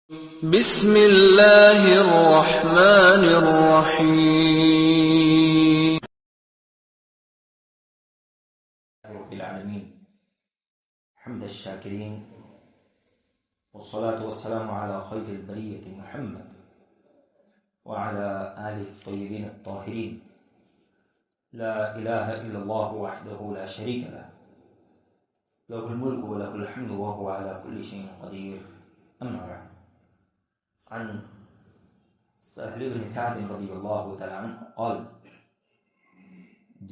بسم اللہ الرحمن الرحیم رب العالمین حمد الشاکرین والصلاة والسلام على خیر البریۃ محمد وعلى آلہ الطیبین الطاہرین لا الہ الا اللہ وحدہ لا شریک لہ لہ الملک ولہ الحمد وهو على كل شیء قدیر. اما بعد، عن سهل بن سعد رضی اللہ تعالی عنہ قال: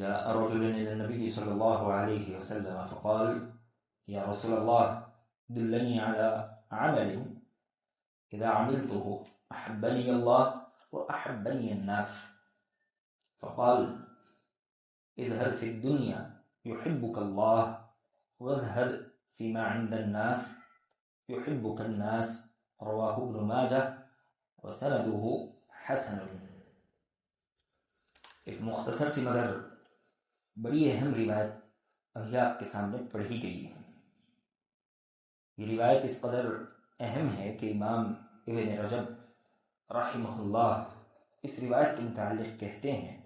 جاء رجل إلى النبي صلى الله عليه وسلم فقال: يا رسول الله، دلني على عمل إذا عملته أحبني الله وأحبني الناس. فقال: اذهب في الدنيا يحبك الله، وازهد فيما عند الناس يحبك الناس. رواه ابن ماجہ وسندہ حسن. ایک مختصر سی مگر بڑی اہم روایت ابھی آپ کے سامنے پڑھی گئی ہے. یہ روایت اس قدر اہم ہے کہ امام ابن رجب رحمہ اللہ اس روایت کے متعلق کہتے ہیں: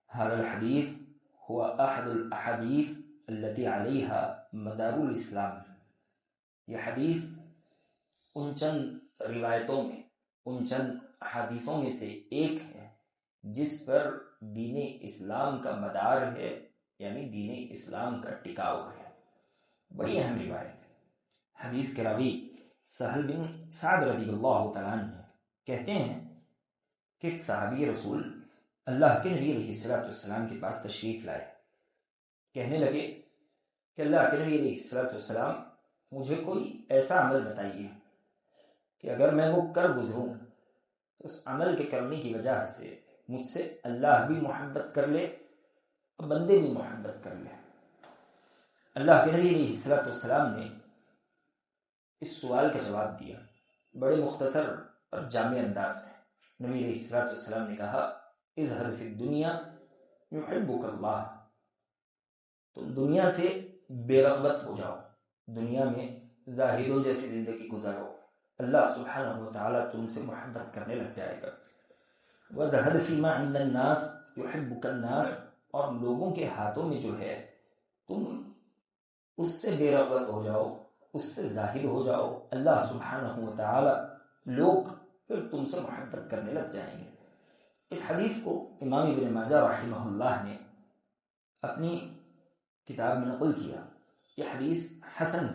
هذا الحدیث هو احد الاحادیث التي عليها مدار الاسلام. یہ حدیث ان چند روایتوں میں، ان چند احادیثوں میں سے ایک ہے جس پر دین اسلام کا مدار ہے، یعنی دین اسلام کا ٹکاؤ ہے. بڑی اہم روایت ہے. حدیث کے راوی سہل بن سعد رضی اللہ تعالیٰ عنہ کہتے ہیں کہ ایک صحابی رسول اللہ کے نبی علیہ السلام کے پاس تشریف لائے. کہنے لگے کہ اللہ کے نبی علیہ السلام، مجھے کوئی ایسا عمل بتائیے کہ اگر میں وہ کر گزروں تو اس عمل کے کرنے کی وجہ سے مجھ سے اللہ بھی محبت کر لے اور بندے بھی محبت کر لے. اللہ کے نبی علیہ السلام نے اس سوال کا جواب دیا بڑے مختصر اور جامع انداز میں. نبی علیہ السلام نے کہا: اظہر فی الدنیا یحبک اللہ، تم دنیا سے بے رغبت ہو جاؤ، دنیا میں زاہدوں جیسی زندگی گزارو، اللہ سبحانہ وتعالی تم سے محبت کرنے لگ جائے گا. وَزَهَدْ فِي مَا عِنْدَ النَّاسِ يُحِبُّكَ النَّاسِ، اور لوگوں کے ہاتھوں میں جو ہے تم اس سے بے رغبت ہو جاؤ، اس سے زاہد ہو جاؤ، اللہ سبحانہ وتعالی لوگ پھر تم سے محبت کرنے لگ جائیں گے. اس حدیث کو امام ابن ماجہ رحمہ اللہ نے اپنی کتاب میں نقل کیا. یہ حدیث حسن،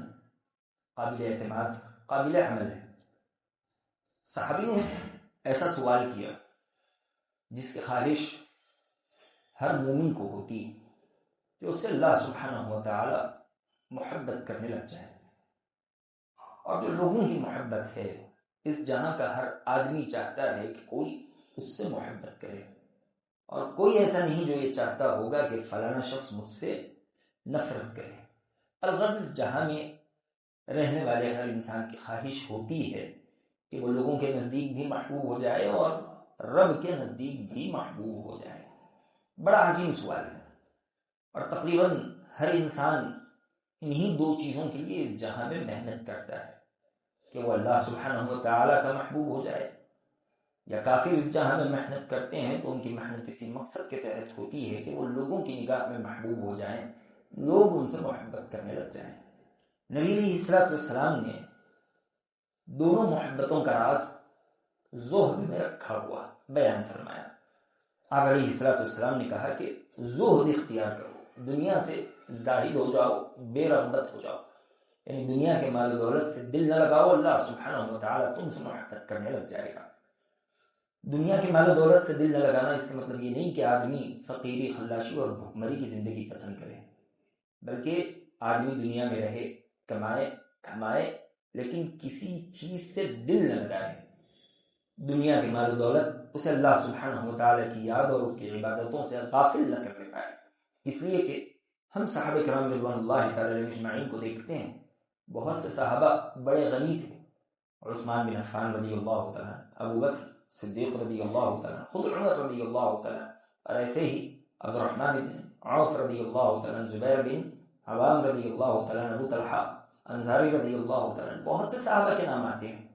قابل اعتماد، قابل عمل ہے. صحابی نے ایسا سوال کیا جس کی خواہش ہر مومن کو ہوتی ہے کہ اس سے اللہ سبحانہ وتعالی محبت کرنے لگ جائے. اور جو لوگوں کی محبت ہے، اس جہاں کا ہر آدمی چاہتا ہے کہ کوئی اس سے محبت کرے، اور کوئی ایسا نہیں جو یہ چاہتا ہوگا کہ فلانا شخص مجھ سے نفرت کرے. الغرض اس جہاں میں رہنے والے ہر انسان کی خواہش ہوتی ہے کہ وہ لوگوں کے نزدیک بھی محبوب ہو جائے اور رب کے نزدیک بھی محبوب ہو جائے. بڑا عظیم سوال ہے، اور تقریباً ہر انسان انہی دو چیزوں کے لیے اس جہاں میں محنت کرتا ہے کہ وہ اللہ سبحانہ وتعالی کا محبوب ہو جائے. یا کافر اس جہاں میں محنت کرتے ہیں تو ان کی محنت اسی مقصد کے تحت ہوتی ہے کہ وہ لوگوں کی نگاہ میں محبوب ہو جائیں، لوگ ان سے محبت کرنے لگ جائیں. نبی علیہ السلام نے دونوں محبتوں کا راز زہد میں رکھا ہوا بیان فرمایا. آپ علیہ السلام نے کہا کہ زہد اختیار کرو، دنیا سے زاہد ہو جاؤ، بے رغبت ہو جاؤ، یعنی دنیا کے مال و دولت سے دل نہ لگاؤ، اللہ سبحانہ وتعالی تم سے محبت کرنے لگ جائے گا. دنیا کے مال و دولت سے دل نہ لگانا اس کا مطلب یہ نہیں کہ آدمی فقیری، خلاشی اور بھوکمری کی زندگی پسند کرے، بلکہ آدمی دنیا میں رہے، کمائے کھمائے، لیکن کسی چیز سے دل نہ لگائے. دنیا کے مال و دولت اسے اللہ سبحانہ وتعالی کی یاد اور اس کی عبادتوں سے غافل نہ کرنے پائے. اس لیے کہ ہم صحابہ کرام رضوان اللہ تعالی علیہم اجمعین کو دیکھتے ہیں، بہت سے صحابہ بڑے غنی تھے. عثمان بن عفان رضی اللہ تعالیٰ، ابو بکر صدیق رضی اللہ تعالیٰ، خود عمر رضی اللہ تعالیٰ، اور ایسے ہی عبد الرحمن بن عوف رضی اللہ تعالیٰ، زبیر بن عوام رضی اللہ تعالیٰ، ابو طلحہ انصاری رضی اللہ تعالیٰ، بہت سے صحابہ کے نام آتے ہیں.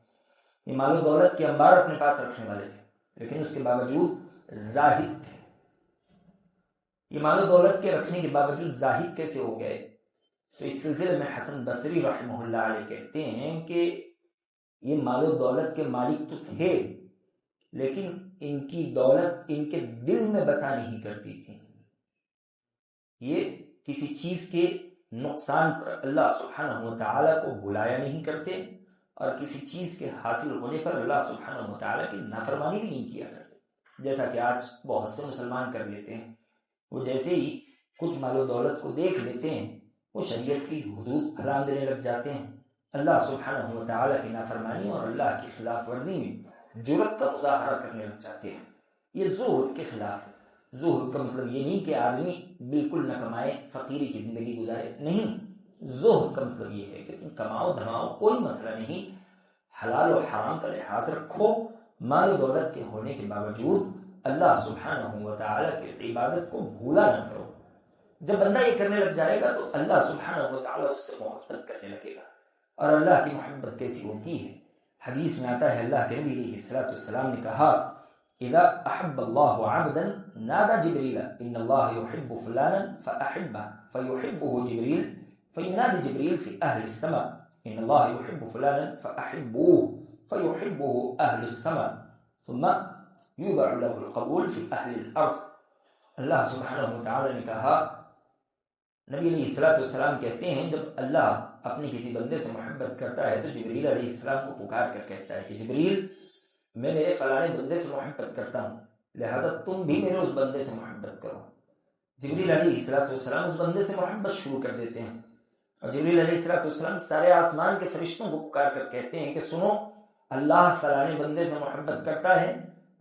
یہ مال و دولت کے انبار اپنے پاس رکھنے والے تھے، لیکن اس کے باوجود زاہد تھے۔ یہ مال و دولت کے رکھنے کے باوجود زاہد کیسے ہو گئے؟ تو اس سلسلے میں حسن بصری رحمہ اللہ علیہ کہتے ہیں کہ یہ مال و دولت کے مالک تو تھے، لیکن ان کی دولت ان کے دل میں بسا نہیں کرتی تھی۔ یہ کسی چیز کے نقصان پر اللہ سبحانہ و تعالیٰ کو بھلایا نہیں کرتے، اور کسی چیز کے حاصل ہونے پر اللہ سبحانہ و تعالیٰ کی نافرمانی بھی نہیں کیا کرتے، جیسا کہ آج بہت سے مسلمان کر لیتے ہیں۔ وہ جیسے ہی کچھ مال و دولت کو دیکھ لیتے ہیں، وہ شریعت کی حدود پھلان دینے لگ جاتے ہیں، اللہ سبحانہ و تعالیٰ کی نافرمانی اور اللہ کی خلاف ورزی میں جرأت کا مظاہرہ کرنے لگ جاتے ہیں۔ یہ زہد کے خلاف ہے۔ زہد کا مطلب یہ نہیں کہ آدمی بالکل نہ کمائے، فقیری کی زندگی گزارے، نہیں۔ زہد کا مطلب یہ ہے کہ تم کماؤ دھماؤ، کوئی مسئلہ نہیں، حلال و حرام کا لحاظ رکھو، مال و دولت کے ہونے کے باوجود اللہ سبحانہ و تعالیٰ کی عبادت کو بھولا نہ کرو۔ جب بندہ یہ کرنے لگ جائے گا تو اللہ سبحانہ و تعالیٰ اس سے محبت کرنے لگے گا۔ اور اللہ کی محبت کیسی ہوتی ہے؟ حدیث میں آتا ہے، اللہ کے نبی علیہ الصلوۃ والسلام نے کہا، اذا احب اللہ عبدا نادى جبریل ان اللہ يحب فلانا فاحبه فيحبه جبریل فينادي جبریل في اهل السماء ان اللہ يحب فلانا فاحبوه فيحبه اهل السماء ثم يوضع له القبول في اهل الارض۔ اللہ سبحانہ و تعالی نے کہا، نبی علیہ الصلوۃ والسلام کہتے ہیں، جب اللہ اپنے کسی بندے سے محبت کرتا ہے تو جبریل علیہ السلام کو پکار کر کہتا ہے کہ جبریل، میں میرے فلانے بندے سے محبت کرتا ہوں، لہذا تم بھی میرے اس بندے سے محبت کرو۔ جبریل علیہ الصلوۃ والسلام اس بندے سے محبت شروع کر دیتے ہیں، اور جبریل علیہ الصلوۃ والسلام سارے آسمان کے فرشتوں کو پکار کر کہتے ہیں کہ سنو، اللہ فلانے بندے سے محبت کرتا ہے،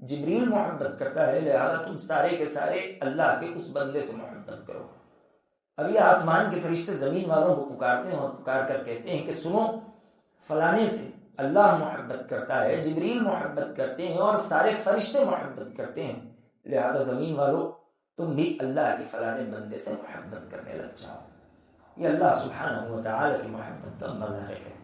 جبریل محبت کرتا ہے، لہذا تم سارے کے سارے اللہ کے اس بندے سے محبت کرو۔ اب یہ آسمان کے فرشتے زمین والوں کو پکارتے ہیں اور پکار کر کہتے ہیں کہ سنو، فلانے سے اللہ محبت کرتا ہے، جبریل محبت کرتے ہیں اور سارے فرشتے محبت کرتے ہیں، لہذا زمین والوں تم بھی اللہ کے فلانے بندے سے محبت کرنے لگ جاؤ۔ یہ اللہ سبحانہ و تعالی کی محبت کا مظہر ہے۔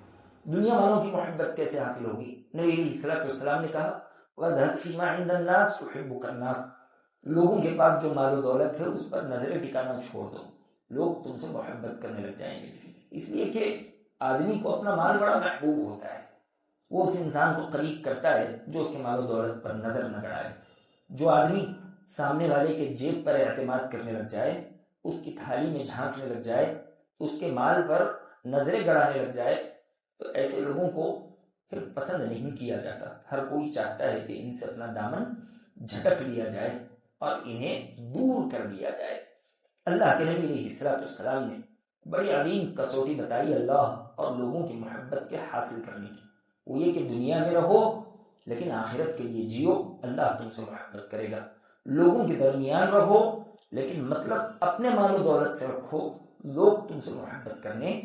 دنیا والوں کی محبت کیسے حاصل ہوگی؟ نبی علیہ الصلوۃ والسلام نے کہا، وَذَهَبْ فِي مَا عِندَ النَّاسِ يُحِبُّكَ النَّاسِ، لوگوں کے پاس جو مال و دولت ہے اس پر نظر ٹکانا چھوڑ دو، لوگ تم سے محبت کرنے لگ جائیں گے۔ اس لیے کہ آدمی کو اپنا مال بڑا محبوب ہوتا ہے، وہ اس انسان کو قریب کرتا ہے جو اس کے مال و دولت پر نظر نہ گڑائے۔ جو آدمی سامنے والے کے جیب پر اعتماد کرنے لگ جائے، اس کی تھالی میں جھانکنے لگ جائے، اس کے مال پر نظریں گڑانے لگ جائے، تو ایسے لوگوں کو پھر پسند نہیں کیا جاتا۔ ہر کوئی چاہتا ہے کہ ان سے اپنا دامن جھٹک لیا جائے اور انہیں دور کر دیا جائے۔ اللہ کے نبی علیہ الصلوۃ والسلام نے بڑی عظیم کسوٹی بتائی اللہ اور لوگوں کی محبت کے حاصل کرنے کی، وہ یہ کہ دنیا میں رہو لیکن آخرت کے لیے جیو، اللہ تم سے محبت کرے گا۔ لوگوں کے درمیان رہو لیکن مطلب اپنے مال و دولت سے رکھو، لوگ تم سے محبت کرنے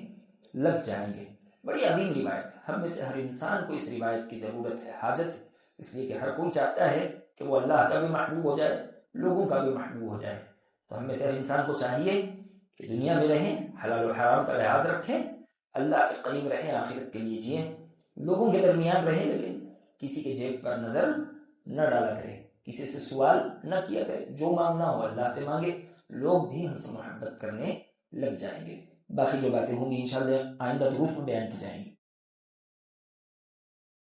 لگ جائیں گے۔ بڑی عظیم روایت ہے، ہم میں سے ہر انسان کو اس روایت کی ضرورت ہے، حاجت ہے، اس لیے کہ ہر کوئی چاہتا ہے کہ وہ اللہ کا بھی محبوب ہو جائے، لوگوں کا بھی محبوب ہو جائے۔ تو ہم میں سے ہر انسان کو چاہیے کہ دنیا میں رہیں، حلال و حرام کا لحاظ رکھیں، اللہ کے قریب رہیں، آخرت کے لیے جئیں، لوگوں کے درمیان رہیں لیکن کسی کے جیب پر نظر نہ ڈالا کرے، کسی سے سوال نہ کیا کرے، جو مانگنا ہو اللہ سے مانگے، لوگ بھی ہم سے محبت کرنے لگ جائیں گے۔ باقی جو باتیں ہوں گی انشاءاللہ آئندہ دروس میں بیان کی جائیں گی۔